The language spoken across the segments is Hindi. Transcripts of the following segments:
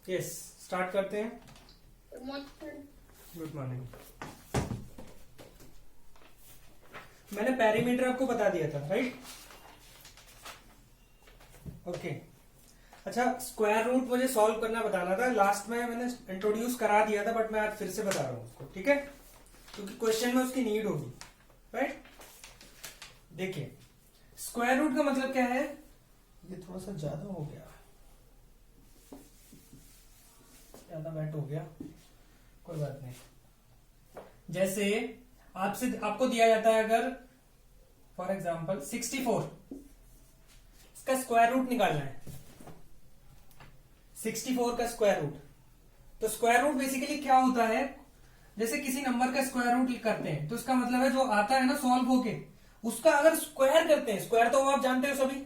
यस, स्टार्ट करते हैं। Good morning. मैंने पैरीमीटर आपको बता दिया था, राइट? ओके। अच्छा, स्क्वायर रूट मुझे सॉल्व करना बताना था। लास्ट में मैंने इंट्रोड्यूस करा दिया था, बट मैं आज फिर से बता रहा हूं उसको, ठीक है? क्योंकि क्वेश्चन में उसकी नीड होगी, राइट? देखिए, स्क्वायर रूट का मतलब क्या है? ये थोड़ा सा ज्यादा हो गया, ज्यादा वेट हो गया, कोई बात नहीं। जैसे आपको दिया जाता है, अगर फॉर एग्जांपल 64, इसका स्क्वायर रूट निकालना है, 64 का स्क्वायर रूट। तो स्क्वायर रूट बेसिकली क्या होता है? जैसे किसी नंबर का स्क्वायर रूट करते हैं तो उसका मतलब है जो आता है ना सॉल्व होके, उसका अगर स्क्वायर करते हैं, स्क्वायर तो आप जानते हो सभी,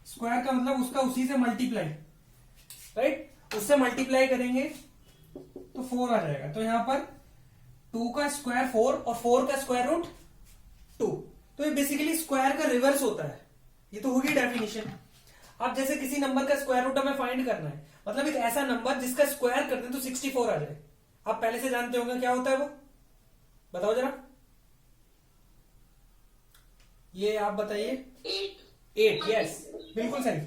स्क्वायर का मतलब उसका उसी से मल्टीप्लाई, राइट? उससे मल्टीप्लाई करेंगे तो 4 आ जाएगा। तो यहां पर 2 का स्क्वायर 4 और 4 का स्क्वायर रूट 2। तो ये बेसिकली स्क्वायर का रिवर्स होता है। ये तो होगी डेफिनेशन। अब जैसे किसी नंबर का स्क्वायर रूट हमें फाइंड करना है, मतलब एक ऐसा नंबर जिसका स्क्वायर करते हैं तो 64 आ जाए। आप पहले से जानते होंगे क्या होता है वो, बताओ जरा। ये आप बताइए। 8, यस, बिल्कुल सही।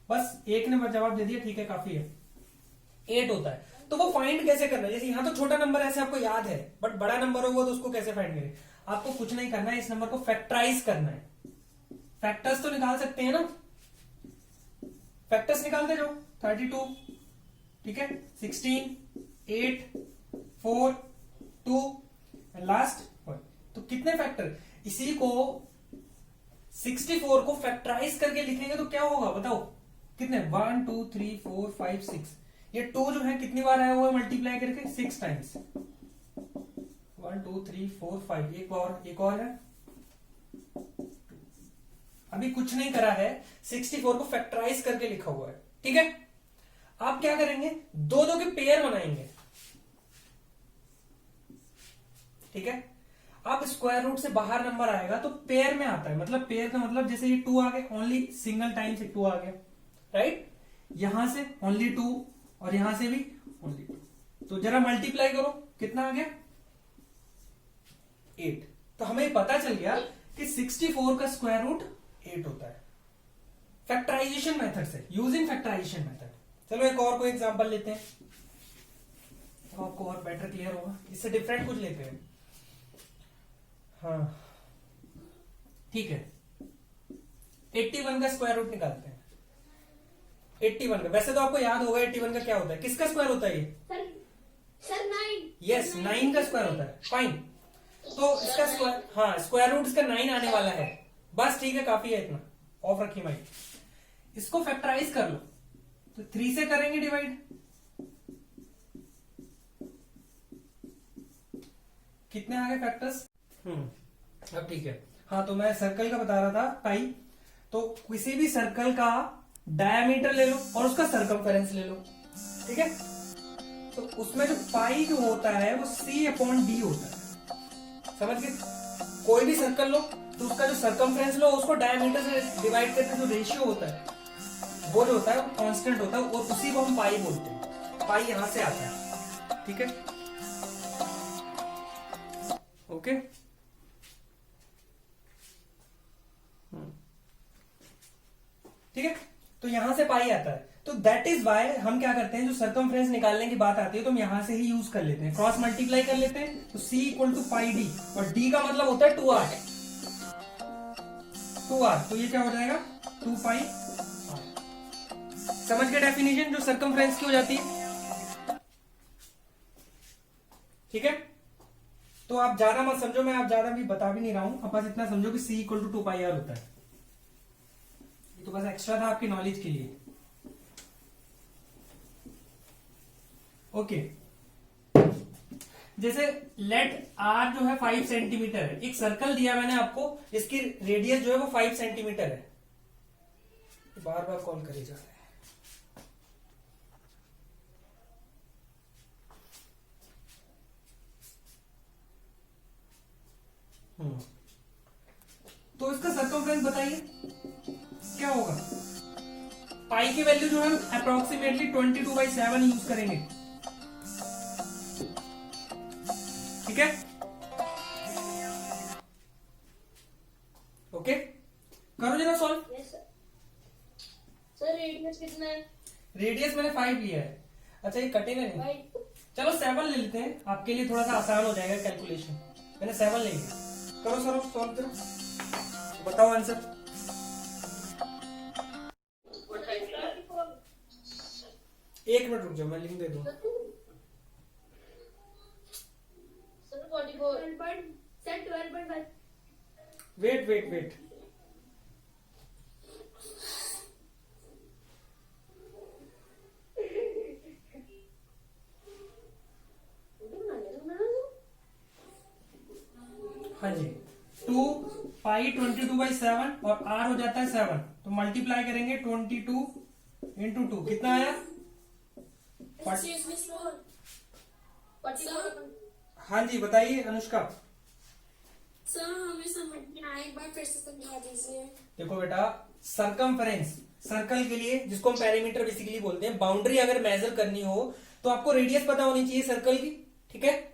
बस एक ने जवाब दे दिया, ठीक है, काफी है। 8 होता है। तो वो फाइंड कैसे करना है? जैसे यहां तो छोटा नंबर ऐसे आपको याद है, बट बड़ा नंबर होगा तो उसको कैसे फाइंड करें? आपको कुछ नहीं करना है, इस नंबर को फैक्टराइज करना है। फैक्टर्स तो निकाल सकते हैं ना, फैक्टर्स निकालते जाओ। 32, ठीक है, 16, 8, 4, 2, लास्ट 1। तो कितने फैक्टर? इसी को 64 को फैक्टराइज करके लिखेंगे तो क्या होगा बताओ? कितने? 1 2 3 4 5 6। ये 2 जो है कितनी बार आया हुआ है मल्टीप्लाई करके? 6 टाइम्स। 1 2 3 4 5। एक और है। अभी कुछ नहीं करा है, 64 को फैक्टराइज करके लिखा हुआ है, ठीक है? आप क्या करेंगे? दो दो के पेयर बनाएंगे, ठीक है? आप स्क्वायर रूट से बाहर नंबर आएगा तो पेयर में आता है। मतलब पेयर का मतलब जैसे ये 2 आ गया, ओनली सिंगल टाइम से 2 आ गया, राइट? यहां से ओनली 2 और यहां से भी ओनली 2। तो जरा मल्टीप्लाई करो, कितना आ गया? 8। तो हमें पता चल गया कि 64 का स्क्वायर रूट 8 होता है, फैक्टराइजेशन मेथड से, यूजिंग फैक्टराइजेशन मेथड। चलो एक और कोई एग्जांपल लेते हैं, तो आपको और बेटर क्लियर होगा। इससे डिफरेंट कुछ लेते हैं। हाँ, ठीक है, 81 का स्क्वायर रूट निकालते हैं। 81 का, वैसे तो आपको याद होगा 81 का क्या होता है, किसका स्क्वायर होता है ये? सर 9। यस, 9 का स्क्वायर होता है। फाइन। तो इसका स्क्वायर, हाँ, स्क्वायर रूट इसका 9 आने वाला है। बस ठीक है, काफी है इतना। ऑफ रखिए माइक। इसको फैक्टराइज कर लो, तो 3 से करेंगे डिवाइड, कितने आ गए फैक्टर्स? अब ठीक है। हाँ, तो मैं सर्कल का बता रहा था, पाई। तो किसी भी सर्कल का डायमीटर ले लो और उसका सर्कमफेरेंस ले लो, ठीक है? तो उसमें जो पाई जो होता है वो C/D होता है, समझ गए? कोई भी सर्कल लो तो उसका जो सर्कमफेरेंस लो उसको डायमीटर से डिवाइड करके जो रेशियो होता है वो जो होता है वो कांस्टेंट होता है, और उसी को हम पाई बोलते हैं। पाई यहां से आता है, ठीक है? ओके, ठीक है? तो यहां से पाई आता है। तो दैट इज वाई हम क्या करते हैं, जो सर्कमफ्रेंस निकालने की बात आती है तो हम यहां से ही यूज कर लेते हैं, क्रॉस मल्टीप्लाई कर लेते हैं। तो C = πD, और D का मतलब होता है 2R। 2R, तो ये क्या हो जाएगा? 2πr। समझ गए डेफिनेशन जो सर्कमफ्रेंस की हो जाती है, ठीक है? तो आप ज्यादा मत समझो, मैं आप ज्यादा भी बता भी नहीं रहा हूं, आप बस इतना समझो कि C = 2πr होता है। ये तो बस एक्स्ट्रा था आपकी नॉलेज के लिए। ओके, जैसे लेट R जो है 5 सेंटीमीटर है। एक सर्कल दिया मैंने आपको, इसकी रेडियस जो है वो 5 सेंटीमीटर है। बार बार कॉल करे जा रहे हैं। तो इसका सर्कमफ्रेंस बताइए क्या होगा? पाई की वैल्यू जो है हम अप्रोक्सीमेटली 22/7 यूज करेंगे। ठीक है, ओके, करो जरा सॉल्व। यस सर रेडियस कितना है? रेडियस मैंने 5 लिया है। अच्छा ये कटेगा नहीं, भाई चलो 7 ले लेते हैं, आपके लिए थोड़ा सा आसान हो जाएगा कैलकुलेशन। मैंने 7 ले लिया। करो सर सॉल्व करो, बताओ आंसर। एक मिनट रुक जाओ, मैं लिख दे दूं। Sir 44 sir 12.5 wait wait wait, हाँ जी, 2π22/7 और r हो जाता है 7, तो मल्टीप्लाई करेंगे 22 इंटू 2, कितना आया? 44 हाँ जी बताइए अनुष्का। सर हमें समझ में आया, एक बार फिर से समझा दीजिए। देखो बेटा, सरकमफ्रेंस, सर्कल के लिए जिसको हम पेरीमीटर बेसिकली बोलते हैं, बाउंड्री अगर मेजर करनी हो तो आपको रेडियस पता होनी चाहिए सर्कल की, ठीक है,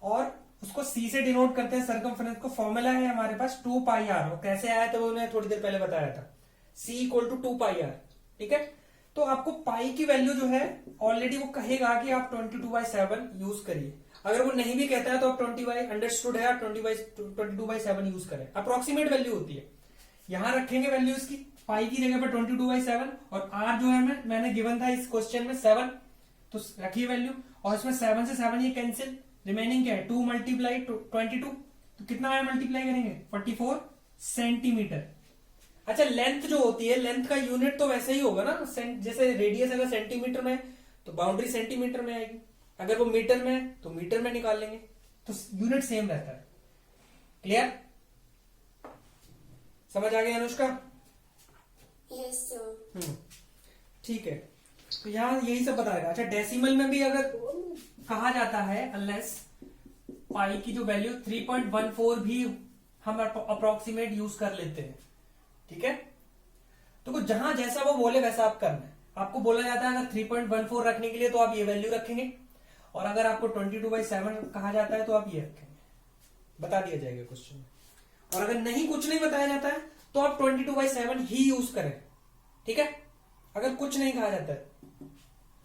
और उसको सी से डिनोट करते हैं सर्कमफ्रेंस को। फॉर्मूला है हमारे पास 2πr, और कैसे आया था वो मैंने थोड़ी देर पहले बताया था, c इक्वल टू 2πr, ठीक है। तो आपको पाई की वैल्यू जो है ऑलरेडी वो कहेगा कि आप 22/7 यूज करिए। अगर वो नहीं भी कहता है तो आप 20 अंडरस्टूड है, आप 22/7 यूज करें, अप्रोक्सीमेट वैल्यू होती है। यहां रखेंगे वैल्यू इसकी, पाई की जगह पर 22/7, और r जो है मैंने गिवन था इस क्वेश्चन में 7, तो रखिए वैल्यू, और इसमें 7 से 7 ये कैंसिल, रिमेनिंग क्या है 2 मल्टीप्लाई 22, तो कितना आया मल्टीप्लाई करेंगे 44 सेंटीमीटर। अच्छा लेंथ जो होती है, लेंथ का यूनिट तो वैसे ही होगा ना, जैसे रेडियस अगर सेंटीमीटर में तो बाउंड्री सेंटीमीटर में आएगी, अगर वो मीटर में है तो मीटर में निकाल लेंगे, तो यूनिट सेम रहता है। क्लियर, समझ आ गया अनुष्का? Yes sir. ठीक है, तो यहाँ यही सब बताएगा। अच्छा डेसिमल में भी अगर कहा जाता है, अनलेस पाई की जो वैल्यू 3.14 भी हम अप्रोक्सीमेट यूज कर लेते हैं, ठीक है। तो कुछ जहां जैसा वो बोले वैसा आप करना है। आपको बोला जाता है अगर 3.14 रखने के लिए तो आप ये वैल्यू रखेंगे, और अगर आपको 22/7 कहा जाता है तो आप ये रखेंगे, बता दिया जाएगा क्वेश्चन में। और अगर नहीं कुछ नहीं बताया जाता है तो आप 22/7 ही यूज करें, ठीक है, अगर कुछ नहीं कहा जाता है।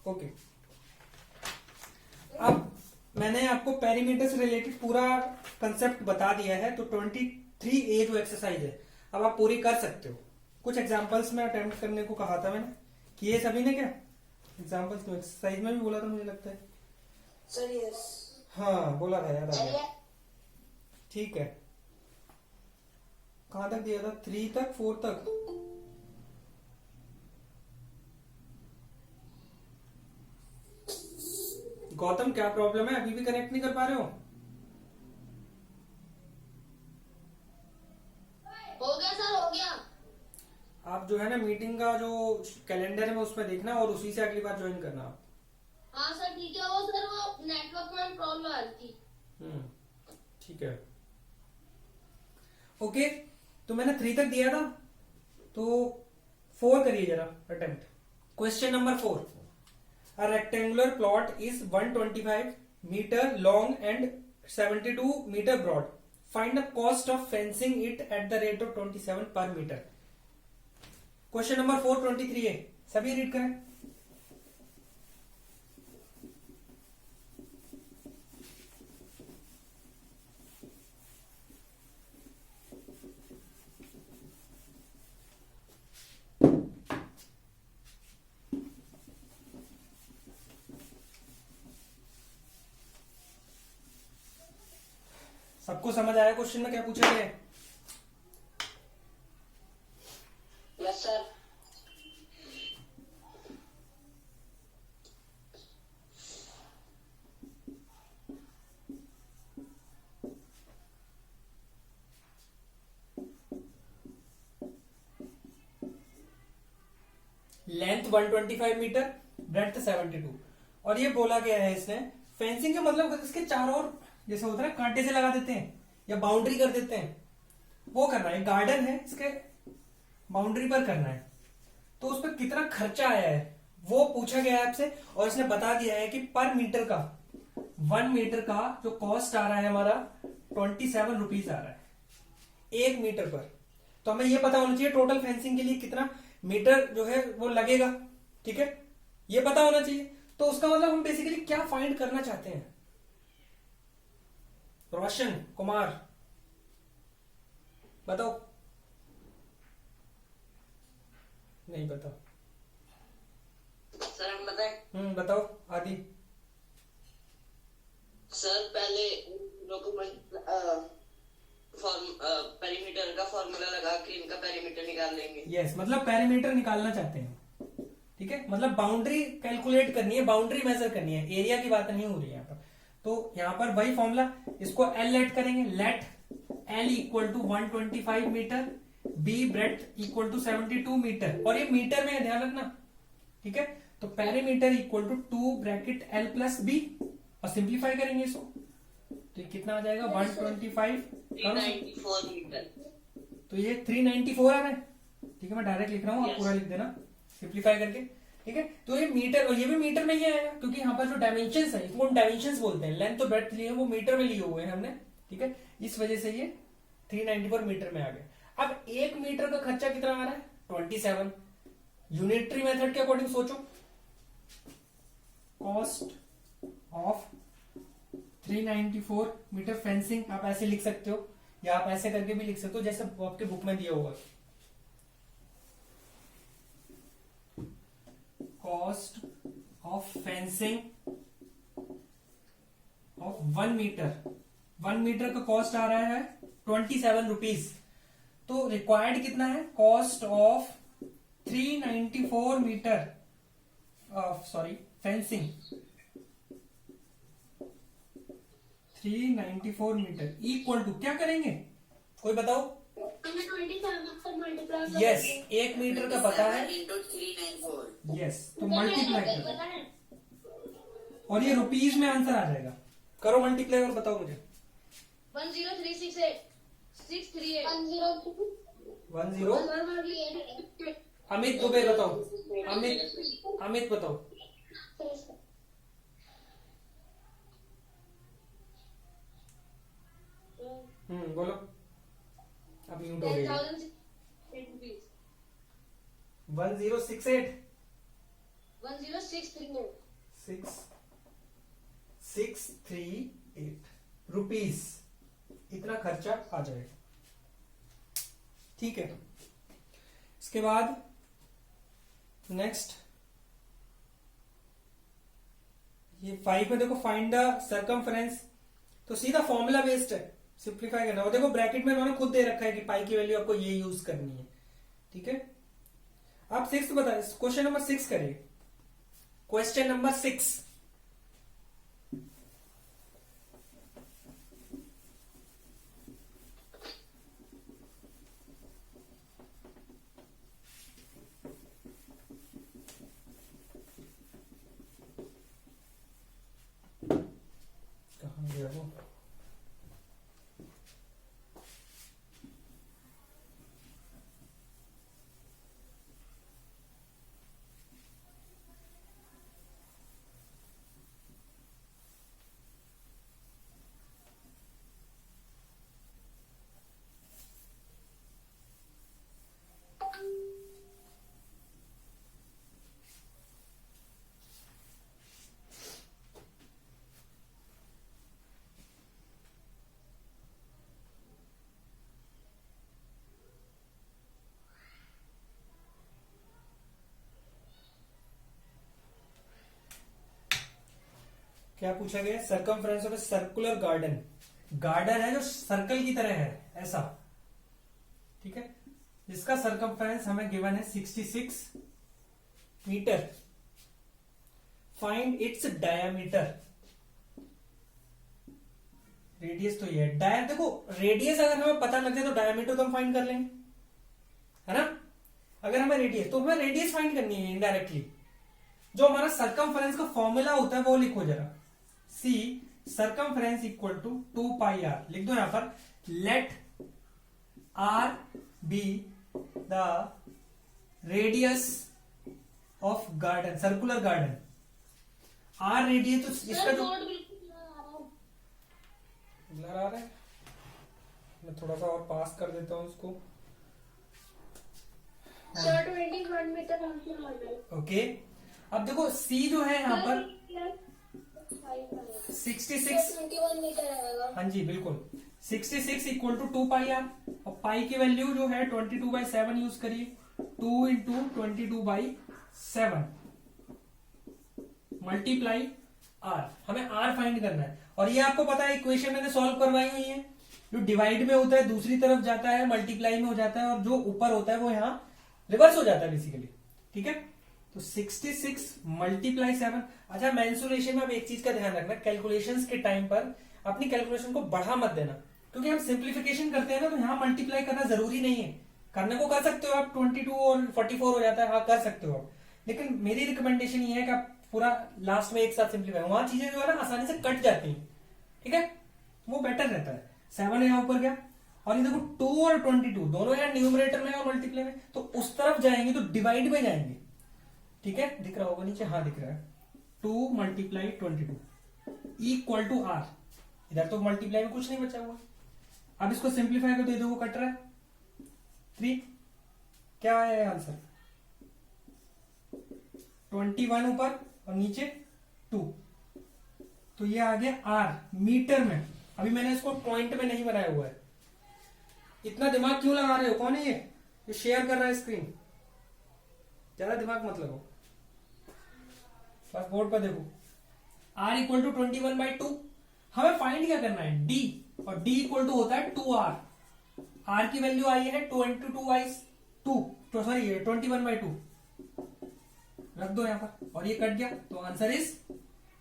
ओके, अब मैंने आपको पेरीमीटर से रिलेटेड पूरा कंसेप्ट बता दिया है, तो 23A जो एक्सरसाइज है अब आप पूरी कर सकते हो। कुछ एग्जांपल्स में अटेम्प्ट करने को कहा था मैंने, किए सभी ने क्या एग्जांपल्स? तो एक्सरसाइज में भी बोला था मुझे लगता है सर यस। हाँ बोला था, याद आ गया। ठीक है, कहां तक दिया था? 3 तक, 4 तक? गौतम क्या प्रॉब्लम है, अभी भी कनेक्ट नहीं कर पा रहे हो? हो गया सर, हो गया। आप जो है ना मीटिंग का जो कैलेंडर है उसमें देखना, और उसी से अगली बार ज्वाइन करना आप। हाँ सर ठीक है, वो सर वो नेटवर्क में प्रॉब्लम आ रही थी। ठीक है, ओके। तो मैंने 3 तक दिया था, तो 4 करिए जरा attempt. Question number 4, a rectangular plot is 125 meter long and 72 meter broad. Find the cost of fencing it at the rate of 27 per meter. Question number 423 है, सभी रीड करें। सबको समझ आया क्वेश्चन में क्या पूछा गया है? Yes sir. Length 125 metre, breadth 72, और ये बोला गया है इसने फेंसिंग का मतलब इसके चारों ओर जैसे होता है ना कांटे से लगा देते हैं या बाउंड्री कर देते हैं, वो करना है। गार्डन है, इसके बाउंड्री पर करना है। तो उस पर कितना खर्चा आया है वो पूछा गया है आपसे, और इसने बता दिया है कि पर मीटर का 1 मीटर का जो कॉस्ट आ रहा है हमारा 27 रुपीज आ रहा है 1 मीटर पर। तो हमें ये पता होना चाहिए टोटल फेंसिंग के लिए कितना मीटर जो है वो लगेगा, ठीक है, ये पता होना चाहिए। तो उसका मतलब हम बेसिकली क्या फाइंड करना चाहते हैं? रोशन कुमार बताओ। नहीं बताओ। सर हम बताएं? बताओ आदि। सर पहले पेरीमीटर का फॉर्मूला लगा के इनका पेरीमीटर निकाल लेंगे। यस, मतलब पेरीमीटर निकालना चाहते हैं, ठीक है, मतलब बाउंड्री कैलकुलेट करनी है, बाउंड्री मेजर करनी है, एरिया की बात नहीं हो रही है यहाँ पर। तो यहाँ पर वही फॉर्मूला, इसको एल लेट करेंगे, let L equal to 125 metre, B breadth equal to 72 metre, और ये मीटर में है, ध्यान रखना, ठीक है। तो perimeter equal to 2 bracket L plus B, और सिंप्लीफाई करेंगे इसको, तो ये कितना आ जाएगा 125 394 मीटर। तो ये 394 आ रहा है, ठीक है, मैं डायरेक्ट लिख रहा हूँ, आप पूरा लिख देना सिंप्लीफाई करके, ठीक है। तो ये मीटर, और ये भी मीटर में ही आएगा, क्योंकि यहाँ पर जो डायमेंशंस है इसको हम डायमेंशंस बोलते हैं, लेंथ तो ब्रेड्थ लिए वो मीटर में लिए हुए हैं हमने, ठीक है, इस वजह से ये 394 मीटर में आ गया। अब 1 मीटर का खर्चा कितना आ रहा है 27। यूनिटरी मेथड के अकॉर्डिंग सोचो, कॉस्ट ऑफ 394 मीटर फेंसिंग, आप ऐसे लिख सकते हो या आप ऐसे करके भी लिख सकते हो जैसे आपके बुक में दिया होगा। Cost of fencing of 1 metre, 1 metre का कॉस्ट आ रहा है 27 रुपीज। तो रिक्वायर्ड कितना है, cost of 394 metre sorry fencing, 394 metre equal to क्या करेंगे, कोई बताओ? हमें 27 पर मल्टीप्लाई यस, 1 मीटर का पता है, 394। यस, तो मल्टीप्लाई करो, और ये रुपीज में आंसर आ जाएगा। करो मल्टीप्लाई और बताओ मुझे। 10368 638 10 अमित दुबे बताओ, अमित बताओ। बोलो, अब म्यूट हो गई। 1068 638 रुपीज, इतना खर्चा आ जाएगा, ठीक है। इसके बाद नेक्स्ट ये 5 में देखो, फाइंड द सर्कमफ्रेंस, तो सीधा फॉर्मूला बेस्ड है, सिंप्लीफाई करना। और देखो ब्रैकेट में उन्होंने खुद दे रखा है कि पाई की वैल्यू आपको ये यूज करनी है, ठीक है। आप 6 बता, क्वेश्चन नंबर 6 करिए, क्वेश्चन नंबर 6। कहाँ गया वो? क्या पूछा गया? Circumference of a circular garden, garden है जो सर्कल की तरह है ऐसा, ठीक है, जिसका सर्कमफ्रेंस हमें गिवन है 66 metre. Find its diameter, radius तो ये है, देखो रेडियस अगर हमें पता लग जाए तो डायामीटर तो हम फाइंड कर लेंगे, है ना। अगर हमें रेडियस, तो हमें रेडियस फाइंड करनी है इनडायरेक्टली। जो हमारा सर्कमफ्रेंस का फॉर्मूला होता है वो लिखो जरा, C circumference equal to 2 pi R, लिख दो यहां पर, let R be the radius of garden, circular garden. R radius, तो इसका सर जो बोर्ड बिल्कुल ब्लर आ रहा है। ब्लर आ रहा है, मैं थोड़ा सा और पास कर देता हूँ इसको। सर 21 मीटर हमसे मॉडल। ओके, अब देखो सी जो है यहाँ पर 66, 21 मीटर आएगा। हाँ जी बिल्कुल, 66 इक्वल टू 2 पाई आर, और पाई की वैल्यू जो है 22/7 यूज करिए, 2 इंटू 22/7 मल्टीप्लाई आर, हमें आर फाइंड करना है। और ये आपको पता है इक्वेशन मैंने सॉल्व करवाई हुई है, जो डिवाइड में होता है दूसरी तरफ जाता है, मल्टीप्लाई में हो जाता है, और जो ऊपर होता है वो यहाँ रिवर्स हो जाता है बेसिकली। ठीक है, तो 66 मल्टीप्लाई 7। अच्छा, मेंसुरेशन में अब एक चीज का ध्यान रखना, कैलकुलेशंस के टाइम पर अपनी कैलकुलेशन को बढ़ा मत देना, क्योंकि हम सिंप्लीफिकेशन करते हैं ना, तो यहाँ मल्टीप्लाई करना जरूरी नहीं है। करने को कर सकते हो आप, 22 और 44 हो जाता है, हाँ कर सकते हो आप, लेकिन मेरी रिकमेंडेशन ये है कि आप पूरा लास्ट में एक साथ सिंप्लीफाई, वहां चीजें जो है ना आसानी से कट जाती हैं। ठीक है, वो बेटर रहता है। 7 यहाँ ऊपर गया, और ये देखो 2 और 22 दोनों यहाँ न्यूमरेटर में और मल्टीप्लाई में, तो उस तरफ जाएंगे तो डिवाइड में जाएंगे। ठीक है, दिख रहा होगा नीचे, हाँ दिख रहा है, 2 मल्टीप्लाई 22 इक्वल टू आर। इधर तो मल्टीप्लाई में कुछ नहीं बचा हुआ। अब इसको सिंप्लीफाई कर दो, देखो कट रहा है 3, क्या है आंसर 21 ऊपर और नीचे 2, तो ये आ गया आर मीटर में। अभी मैंने इसको पॉइंट में नहीं बनाया हुआ है। इतना दिमाग क्यों लगा रहे हो, कौन है ये शेयर कर रहा है स्क्रीन, ज्यादा दिमाग मत लगाओ, बस बोर्ड पर देखो। r इक्वल टू 21/2, हमें फाइंड क्या करना है, d, और d इक्वल टू होता है 2r। r की वैल्यू आई है 21/2, रख दो यहां पर, और ये कट गया, तो आंसर इज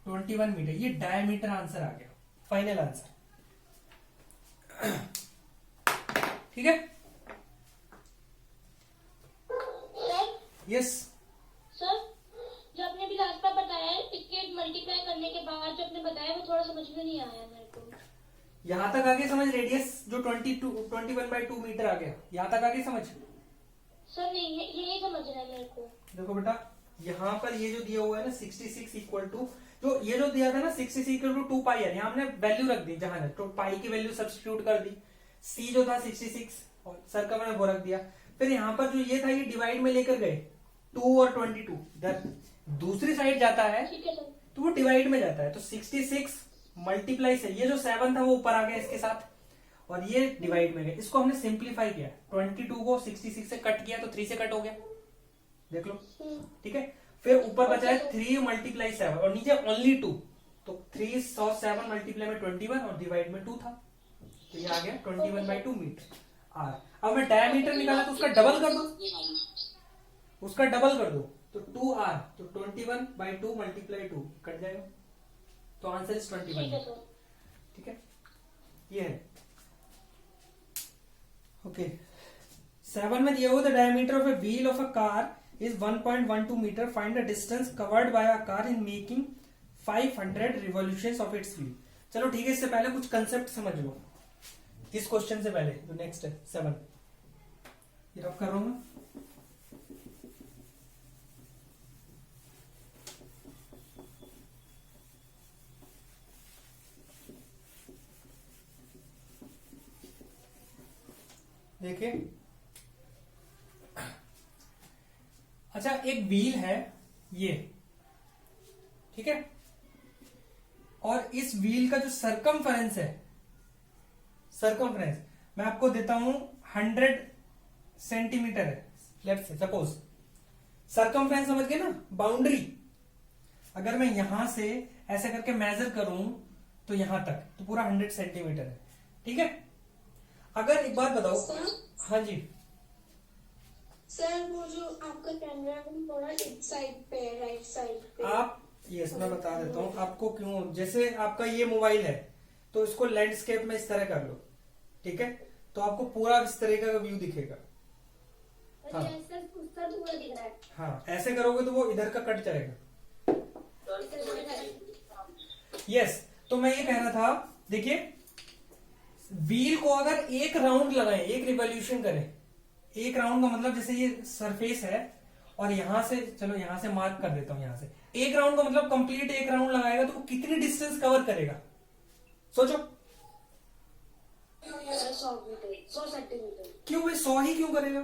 21 मीटर। ये डायमीटर आंसर आ गया, फाइनल आंसर। ठीक है, सर यस सर जो आपने अभी लास्ट में बताया है टिकट मल्टीप्लाई करने के बाद जो आपने बताया वो थोड़ा समझ में नहीं आया मेरे को। यहां तक आगे समझ, रेडियस जो 21/2 मीटर आ गया, यहां तक आगे समझ। सर नहीं ये नहीं समझ रहा है मेरे को। देखो बेटा, यहाँ पर ये जो दिया हुआ है ना 66 इक्वल टू, जो ये जो दिया था ना 66 इक्वल टू 2 पाई आर, यहाँ हमने वैल्यू रख दी, जहां तो पाई की वैल्यू सब्स्टिट्यूट कर दी, सी जो था 66 और सर्कल मैंने वो रख दिया। फिर यहाँ पर जो ये था ये डिवाइड में लेकर गए, 2 और 22 इधर दूसरी साइड जाता है, ठीक है सर। तो वो डिवाइड में जाता है, तो 66 मल्टीप्लाई से ये जो 7 था वो ऊपर आ गया इसके साथ, और ये डिवाइड में गया। इसको हमने सिंप्लीफाई किया, 22 को 66 से कट किया तो 3 से कट हो गया, देख लो। ठीक है, फिर ऊपर बचा है 3 मल्टीप्लाई 7 और नीचे ओनली 2, तो 3 सौ 7 मल्टीप्लाई में 21 और डिवाइड में 2 था, तो ये आ गया 21/2 मीटर आर। अब मैं डायमीटर निकाला तो उसका डबल कर दो, उसका डबल कर दो, तो 2r, तो 21/2 मल्टीप्लाई 2 कट जाएगा, तो आंसर इज 21। ठीक है सर। ठीक है, ये है। ओके, 7 में दिया हुआ the diameter of a wheel of a car is 1.12 meter. Find the distance covered by a car in making 500 revolutions of its wheel. चलो ठीक है, इससे पहले कुछ कंसेप्ट समझ लो, इस क्वेश्चन से पहले जो नेक्स्ट है 7, ये रब कर रहा हूं मैं। देखिए, अच्छा एक व्हील है ये, ठीक है, और इस व्हील का जो सरकमफरेंस है, सरकमफरेंस मैं आपको देता हूं 100 सेंटीमीटर है, लेट्स से सपोज। सरकमफरेंस समझ गए ना, बाउंड्री। अगर मैं यहां से ऐसे करके मेजर करूं तो यहां तक तो पूरा 100 सेंटीमीटर है। ठीक है, अगर एक बात बताओ, हाँ जी सर वो जो आपका कैमरा है वो थोड़ा इस साइड पे है, राइट साइड पे। आप यस, मैं बता देता हूं आपको क्यों। जैसे आपका ये मोबाइल है तो इसको लैंडस्केप में इस तरह कर लो, ठीक है, तो आपको पूरा इस तरह का व्यू दिखेगा। हाँ पूरा दिख रहा है। हाँ, ऐसे करोगे तो वो इधर का कट जाएगा। यस, तो मैं ये कह रहा था, देखिए व्हील को अगर एक राउंड लगाएं, एक रिवॉल्यूशन करें, एक राउंड का मतलब जैसे ये सरफेस है और यहां से, चलो यहां से मार्क कर देता हूं, यहां से एक राउंड का मतलब कंप्लीट एक राउंड लगाएगा तो वो कितनी डिस्टेंस कवर करेगा? सोचो। Sir 100 centimetre. क्यों भाई 100 ही क्यों करेगा?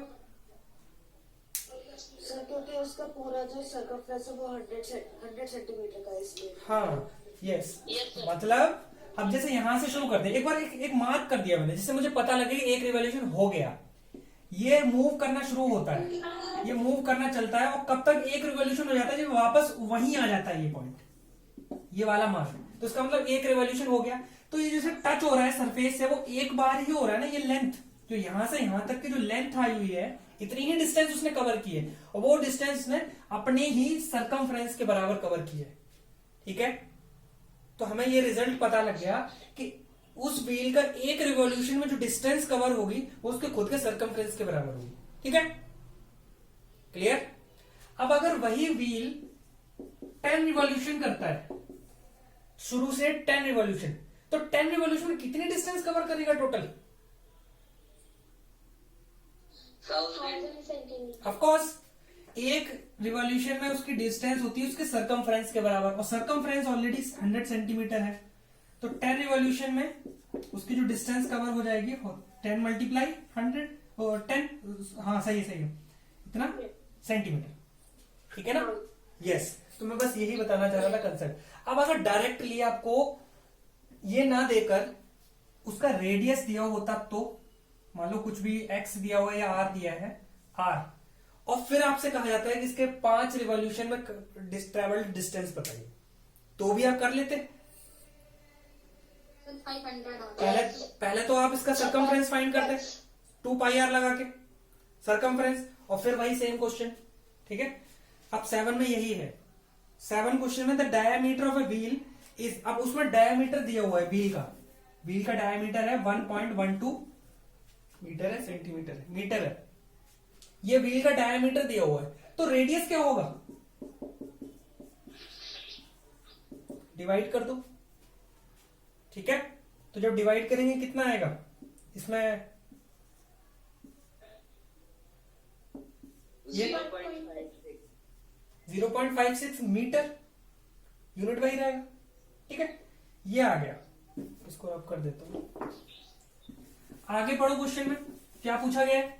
सर क्योंकि उसका पूरा जो सर्कमफ्रेंस है वो 100 सेंटीमीटर का है, इसलिए। हाँ, यस। Yes, sir. मतलब अब जैसे यहां से शुरू करते हैं, एक बार एक मार्क कर दिया मैंने, जिससे मुझे पता लगे कि एक रिवॉल्यूशन हो गया। ये मूव करना शुरू होता है, ये मूव करना चलता है, और कब तक एक रिवॉल्यूशन हो जाता है जब वापस वहीं आ जाता है ये पॉइंट, ये वाला मार्क। तो इसका मतलब एक रिवॉल्यूशन हो गया। तो ये जैसे टच हो रहा है सरफेस से, वो एक बार ही हो रहा है ना। ये लेंथ जो यहां से यहां तक की जो लेंथ आई हुई है, इतनी ही डिस्टेंस उसने कवर की है, और वो डिस्टेंस ने अपने ही सरकमफ्रेंस के बराबर कवर की है। ठीक है, तो हमें ये रिजल्ट पता लग गया कि उस व्हील का एक रिवॉल्यूशन में जो डिस्टेंस कवर होगी वो उसके खुद के सरकमफ्रेंस के बराबर होगी। ठीक है, क्लियर? अब अगर वही व्हील 10 रिवॉल्यूशन करता है, शुरू से 10 रिवॉल्यूशन, तो 10 रिवॉल्यूशन में कितनी डिस्टेंस कवर करेगा टोटल? 1000 सेंटीमीटर। ऑफ कोर्स, एक रिवॉल्यूशन में उसकी डिस्टेंस होती है उसके सरकमफ्रेंस के बराबर, और सरकमफ्रेंस ऑलरेडी 100 सेंटीमीटर है। तो 10 रिवॉल्यूशन में उसकी जो डिस्टेंस कवर हो जाएगी 10 मल्टीप्लाई 100 और 10, हाँ सही है इतना सेंटीमीटर। ठीक है ना? यस। तो मैं बस यही बताना चाह रहा था कंसेप्ट। अब अगर डायरेक्टली आपको ये ना देकर उसका रेडियस दिया होता, तो मान लो कुछ भी एक्स दिया हुआ है या आर दिया है, आर, और फिर आपसे कहा जाता है कि इसके 5 रिवॉल्यूशन में ट्रेवल्ड डिस्टेंस बताइए, तो भी आप कर लेते। 500 पहले तो आप इसका सरकमफ्रेंस फाइंड करते 2 पाई आर लगा के सरकमफ्रेंस, और फिर वही सेम क्वेश्चन। ठीक है, अब 7 में यही है। 7 क्वेश्चन में the diameter of a wheel is, अब उसमें डायमीटर दिया हुआ है व्हील का डायमीटर है 1.12 मीटर है, सेंटीमीटर है, मीटर है। ये व्हील का डायमीटर दिया हुआ है, तो रेडियस क्या होगा? डिवाइड कर दो। ठीक है, तो जब डिवाइड करेंगे कितना आएगा इसमें? ये 0.56 मीटर यूनिट वही रहेगा। ठीक है, ये आ गया। इसको रब कर देता हूं। आगे पढ़ो, क्वेश्चन में क्या पूछा गया है?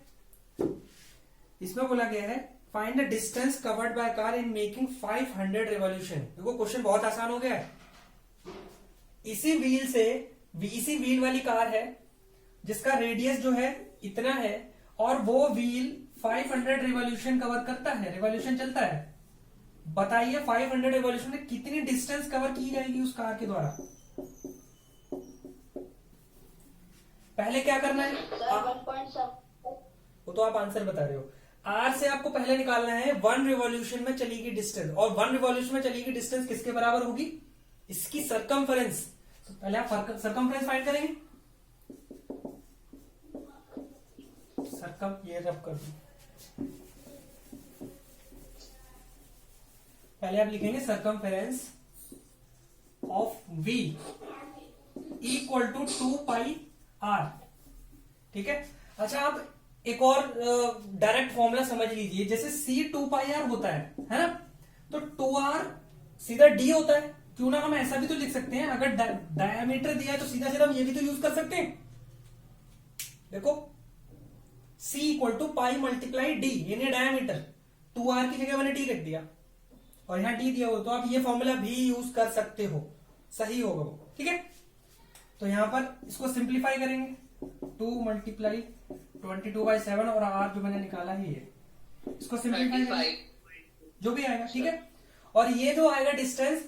इसमें बोला गया है find the distance covered by car in making 500 revolution. देखो क्वेश्चन बहुत आसान हो गया है। इसी व्हील वाली कार है जिसका रेडियस जो है इतना है, और वो व्हील 500 रिवॉल्यूशन कवर करता है, रिवॉल्यूशन चलता है। बताइए 500 रिवॉल्यूशन में कितनी डिस्टेंस कवर की जाएगी उस कार के द्वारा? पहले क्या करना है? 1.7। वो तो आप आंसर बता रहे हो। आर से आपको पहले निकालना है 1 रिवॉल्यूशन में चलेगी डिस्टेंस, और 1 रिवॉल्यूशन में चलेगी डिस्टेंस किसके बराबर होगी? इसकी सरकमफ्रेंस। तो पहले आप सरकमफ्रेंस फाइंड करेंगे। सरकम, ये रब कर दो। पहले आप लिखेंगे circumference of V equal to 2 pi R. ठीक है, अच्छा आप एक और डायरेक्ट फॉर्मूला समझ लीजिए। जैसे C 2 पाई आर होता है ना, तो 2R सीधा D होता है। क्यों ना हम ऐसा भी तो लिख सकते हैं, अगर डायमीटर दिया है तो सीधा सीधा हम ये भी तो यूज कर सकते हैं। देखो C equal to pi multiply D, यानी डायमीटर। 2R की जगह मैंने D रख दिया और यहां D दिया हो, तो आप ये फॉर्मूला भी यूज कर सकते हो, सही होगा वो। ठीक है, तो यहां पर इसको सिंप्लीफाई करेंगे। 2 मल्टीप्लाई 22/7 और R जो मैंने निकाला है ये, इसको सिंप्लीफाई करेंगे जो भी आएगा। ठीक है, और ये जो आएगा distance,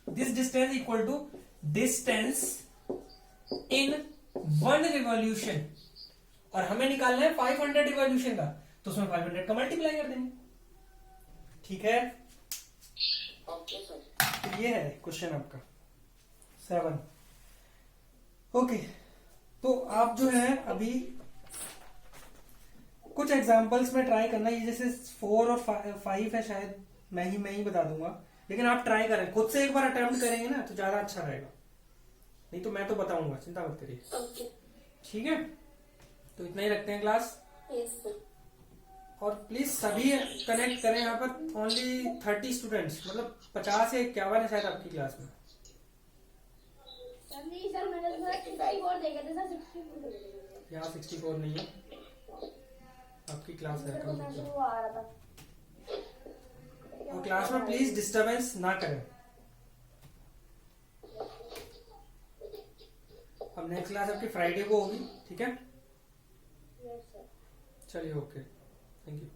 this distance equal to distance in 1 revolution, और हमें निकालना है 500 रिवॉल्यूशन का, तो उसमें 500 का मल्टीप्लाई कर देंगे। ठीक है, ओके सर। तो ये है क्वेश्चन आपका 7। ओके, तो आप जो है अभी कुछ एग्जांपल्स में ट्राई करना। ये जैसे 4 और 5 है, शायद मैं ही बता दूंगा, लेकिन आप ट्राई करें, खुद से एक बार अटेम्प्ट करेंगे ना तो ज्यादा अच्छा रहेगा। नहीं तो मैं तो बताऊंगा, चिंता मत करिए। ओके। ठीक है, तो इतना ही रखते हैं क्लास। Yes sir. और प्लीज सभी कनेक्ट करें। यहाँ पर ओनली 30 स्टूडेंट्स, मतलब 50 या 51 है शायद आपकी क्लास में। सर नहीं सर, मैंने तो 64 देखे थे सर, 64 यहाँ 64 नहीं है आपकी क्लास है। मेरे को मैसेज वो आ रहा था। और क्लास में प्लीज डिस्टरबेंस ना करें। अब नेक्स्ट क्लास आपकी फ्राइडे को होगी, ठीक है? Yes sir. चलिए, ओके, थैंक यू।